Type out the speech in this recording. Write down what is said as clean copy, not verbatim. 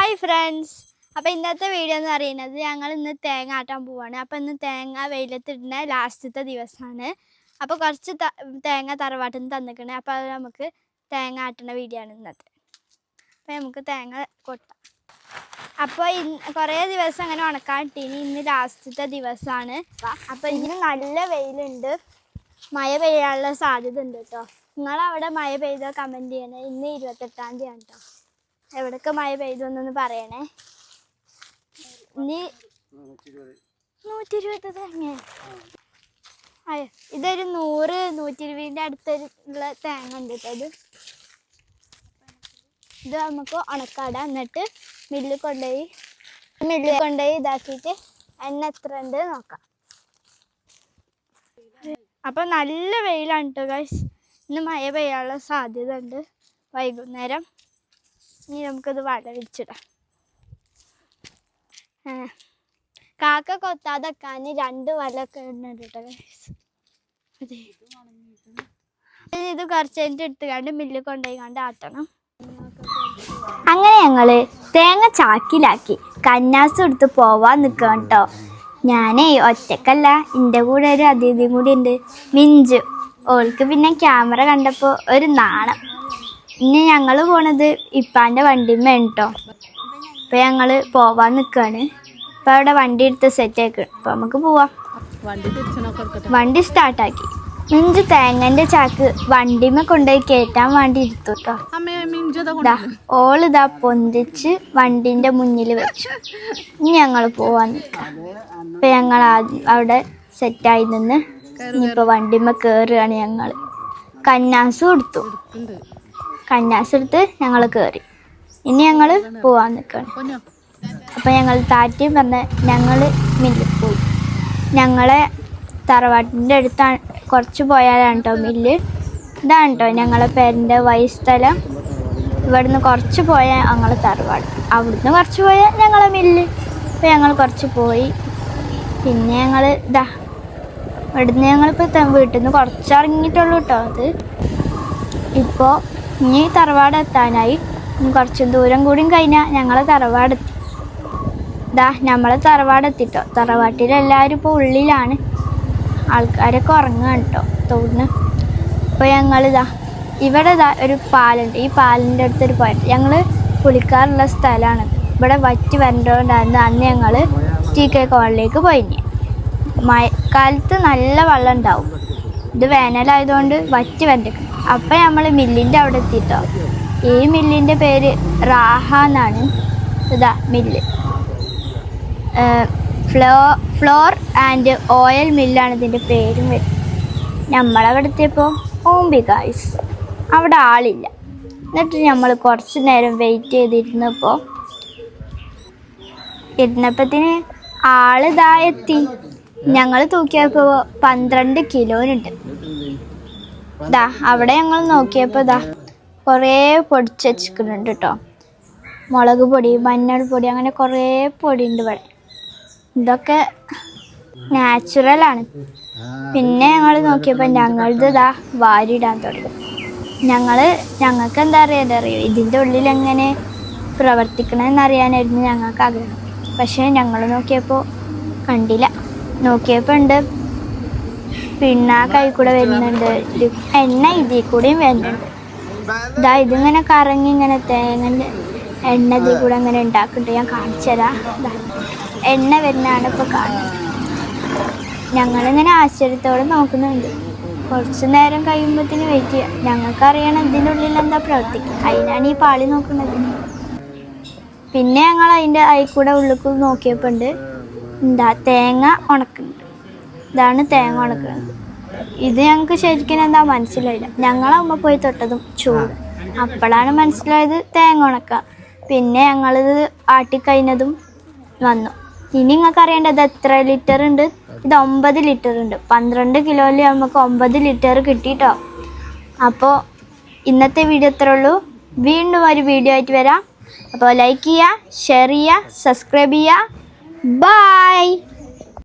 Hi friends, അപ്പോൾ ഇന്നത്തെ video എന്ന് പറയുന്നത് ഞങ്ങൾ ഇന്ന് തേങ്ങ ആട്ടാൻ പോവാണ്. അപ്പോൾ ഇന്ന് തേങ്ങ വെയിലത്തിടുന്ന ലാസ്റ്റത്തെ ദിവസമാണ്. അപ്പോൾ കുറച്ച് തേങ്ങ തറവാട്ടിൽ നിന്ന് തന്നിക്കണേ. അപ്പോൾ അത് നമുക്ക് തേങ്ങ ആട്ടുന്ന വീഡിയോ ആണ് ഇന്നത്തെ. അപ്പോൾ നമുക്ക് തേങ്ങ കൊട്ടാം. അപ്പോൾ കുറേ ദിവസം അങ്ങനെ ഉണക്കാൻ ഇട്ടീനി. ഇന്ന് ലാസ്റ്റത്തെ ദിവസമാണ്. അപ്പോൾ ഇന്ന് നല്ല വെയിലുണ്ട്, മഴ പെയ്യാനുള്ള സാധ്യത ഉണ്ട് കേട്ടോ. നിങ്ങളവിടെ മഴ പെയ്തോ കമൻറ്റ് ചെയ്യണേ. ഇന്ന് 28-ാം തീയതിയാണ് കേട്ടോ. എവിടൊക്കെ മഴ പെയ്തൊന്നൊന്ന് പറയണേ. ഇനി 120 തേങ്ങ. അയ്യോ, ഇതൊരു 100-120ൻ്റെ അടുത്തുള്ള തേങ്ങ ഉണ്ട് കേട്ടോ. ഇത് നമുക്ക് ഉണക്കാടാം. എന്നിട്ട് മില്ലിൽ കൊണ്ടുപോയി ഇതാക്കിയിട്ട് എണ്ണ എത്ര ഉണ്ട് നോക്കാം. അപ്പം നല്ല വെയിലാണ് കേട്ടോ ഗൈസ്. ഇന്ന് മഴ പെയ്യാനുള്ള സാധ്യത ഉണ്ട് വൈകുന്നേരം. ഇനി നമുക്കത് വളരിച്ചിടാം. കാക്ക കൊത്താതെക്കാൻ 2 വലൊക്കെ ഇടുന്നുണ്ട് കേട്ടോ ഗൈസ്. അതെ, ഇത് കുറച്ച് എടുത്തുകൊണ്ട് മില്ലിൽ കൊണ്ടുപോയി ആട്ടണം. അങ്ങനെ ഞങ്ങൾ തേങ്ങ ചാക്കിലാക്കി കന്നാസും എടുത്ത് പോവാൻ നിൽക്കണം കേട്ടോ. ഞാനേ ഒറ്റക്കല്ല, എൻ്റെ കൂടെ ഒരു അതിഥിയും കൂടി ഉണ്ട്, മിഞ്ചു. ഓൾക്ക് പിന്നെ ക്യാമറ കണ്ടപ്പോൾ ഒരു നാണം. ഇനി ഞങ്ങൾ പോണത് ഇപ്പാൻ്റെ വണ്ടിമ്മയാണ് കേട്ടോ. അപ്പോൾ ഞങ്ങൾ പോവാൻ നിൽക്കുകയാണ്. അപ്പോൾ അവിടെ വണ്ടി എടുത്ത് സെറ്റ് ആക്കണം. അപ്പോൾ നമുക്ക് പോവാം. വണ്ടി സ്റ്റാർട്ടാക്കി. മിഞ്ചു തേങ്ങൻ്റെ ചാക്ക് വണ്ടിമ്മ കൊണ്ടുപോയി കയറ്റാൻ വേണ്ടി ഇരുത്തു കേട്ടോ. ഓളിതാ പൊന്തിച്ച് വണ്ടീൻ്റെ മുന്നിൽ വെച്ചു. ഇനി ഞങ്ങൾ പോവാൻ നിൽക്കാം. അപ്പോൾ ഞങ്ങൾ അവിടെ സെറ്റായി നിന്ന് ഇനിയിപ്പോൾ വണ്ടിമ്മ കയറുകയാണ്. ഞങ്ങൾ കന്നാസും എടുത്തു. കന്നാസെടുത്ത് ഞങ്ങൾ കയറി. ഇനി ഞങ്ങൾ പോവാൻ നിൽക്കുകയാണ്. അപ്പോൾ ഞങ്ങൾ താറ്റിയും പറഞ്ഞ് ഞങ്ങൾ മില്ലിൽ പോയി. ഞങ്ങളെ തറവാട്ടിൻ്റെ അടുത്താണ്, കുറച്ച് പോയാലാണ് കേട്ടോ മില്ല്. ഇതാണ് കേട്ടോ ഞങ്ങളെ പേരിൻ്റെ സ്ഥലം. ഇവിടുന്ന് കുറച്ച് പോയാൽ ഞങ്ങൾ തറവാട്, അവിടുന്ന് കുറച്ച് പോയാൽ ഞങ്ങളെ മില്ല്. അപ്പോൾ ഞങ്ങൾ കുറച്ച് പോയി. പിന്നെ ഞങ്ങൾ ഇവിടുന്ന് ഞങ്ങളിപ്പോൾ വീട്ടിൽ നിന്ന് കുറച്ച് ഇറങ്ങിയിട്ടുള്ളൂ കേട്ടോ. അത് ഇപ്പോൾ ഇനി തറവാടെത്താനായി. ഇനി കുറച്ച് ദൂരം കൂടിയും കഴിഞ്ഞാൽ ഞങ്ങളെ തറവാടെത്തി. നമ്മളെ തറവാടെത്തിട്ടോ. തറവാട്ടിലെല്ലാവരും ഇപ്പോൾ ഉള്ളിലാണ്, ആൾക്കാരൊക്കെ ഉറങ്ങുകയാണ് കേട്ടോ തോന്നുന്നു. അപ്പോൾ ഇവിടെ ഒരു പാലുണ്ട്. ഈ പാലിൻ്റെ അടുത്തൊരു പോയിട്ട് ഞങ്ങൾ കുളിക്കാറുള്ള സ്ഥലമാണത്. ഇവിടെ വറ്റി വരേണ്ടതുകൊണ്ടായിരുന്നു അന്ന് ഞങ്ങൾ TK കോളനിലേക്ക് പോയിന്. മഴക്കാലത്ത് നല്ല വെള്ളം ഉണ്ടാവും. ഇത് വേനലായതുകൊണ്ട് വറ്റി വരണ്ടേക്കും. അപ്പം നമ്മൾ മില്ലിൻ്റെ അവിടെ എത്തിയിട്ടോ. ഈ മില്ലിൻ്റെ പേര് റാഹ എന്നാണ്. മില്ല് ഫ്ലോർ ആൻഡ് ഓയിൽ മില്ലാണ് ഇതിൻ്റെ പേരും വരും. നമ്മളവിടെ എത്തിയപ്പോൾ ഓമ്പി ഗായ്സ്, അവിടെ ആളില്ല. എന്നിട്ട് നമ്മൾ കുറച്ച് നേരം വെയിറ്റ് ഇരുന്നപ്പത്തിന് എത്തി. ഞങ്ങൾ തൂക്കിയപ്പോൾ 12 കിലോനുണ്ട്. അവിടെ ഞങ്ങൾ നോക്കിയപ്പോൾ കുറേ പൊടിച്ച് വെച്ചിട്ടുണ്ട് കേട്ടോ. മുളക് പൊടി, മഞ്ഞൾ പൊടി, അങ്ങനെ കുറേ പൊടി ഉണ്ട് ഇവിടെ. ഇതൊക്കെ നാച്ചുറലാണ്. പിന്നെ ഞങ്ങൾ നോക്കിയപ്പോൾ ഞങ്ങളിത് വാരിയിടാൻ തുടങ്ങി. ഞങ്ങൾക്ക് എന്താ അറിയോ ഇതിൻ്റെ ഉള്ളിൽ എങ്ങനെ പ്രവർത്തിക്കണമെന്നറിയാനായിരുന്നു ഞങ്ങൾക്ക് ആഗ്രഹം. പക്ഷേ ഞങ്ങൾ നോക്കിയപ്പോൾ കണ്ടില്ല. നോക്കിയപ്പോൾ ഉണ്ട് പിന്നെ കൈ കൂടെ വരുന്നുണ്ട്, എണ്ണ ഇതിൽ കൂടെയും വരുന്നുണ്ട്. ഇതിങ്ങനെ കറങ്ങി ഇങ്ങനെ തേങ്ങൻ്റെ എണ്ണ ഇതിൽ കൂടെ അങ്ങനെ ഉണ്ടാക്കുന്നുണ്ട്. ഞാൻ കാണിച്ചു തരാം. എണ്ണ വരുന്നതാണ് ഇപ്പോൾ കാണുന്നത്. ഞങ്ങളിങ്ങനെ ആശ്ചര്യത്തോടെ നോക്കുന്നുണ്ട്. കുറച്ച് നേരം കഴിയുമ്പോഴത്തേന് വെയിറ്റ് ചെയ്യാം. ഞങ്ങൾക്കറിയണം ഇതിൻ്റെ ഉള്ളിൽ എന്താ പ്രവർത്തിക്കുക. അതിനാണ് ഈ പാളി നോക്കുന്നത്. പിന്നെ ഞങ്ങൾ അതിൻ്റെ കൂടെ ഉള്ളിൽ നോക്കിയപ്പോൾ ഉണ്ട് തേങ്ങ ഉണക്കുന്നുണ്ട്. ഇതാണ് തേങ്ങ ഉണക്കുന്നത്. ഇത് ഞങ്ങൾക്ക് ശരിക്കും എന്താ മനസ്സിലായില്ല. ഞങ്ങളമ്മ പോയി തൊട്ടതും ചൂട്. അപ്പോഴാണ് മനസ്സിലായത് തേങ്ങ ഉണക്കുക. പിന്നെ ഞങ്ങളിത് ആട്ടിക്കഴിഞ്ഞതും വന്നു. ഇനി നിങ്ങൾക്ക് അറിയേണ്ടത് എത്ര ലിറ്റർ ഉണ്ട്. ഇത് 9 ലിറ്റർ ഉണ്ട്. 12 കിലോയിൽ നമുക്ക് 9 ലിറ്റർ കിട്ടിയിട്ടോ. അപ്പോൾ ഇന്നത്തെ വീഡിയോ ഇത്രേ ഉള്ളൂ. വീണ്ടും ഒരു വീഡിയോ ആയിട്ട് വരാം. അപ്പോൾ ലൈക്ക് ചെയ്യുക, ഷെയർ ചെയ്യുക, സബ്സ്ക്രൈബ് ചെയ്യുക. ബൈ.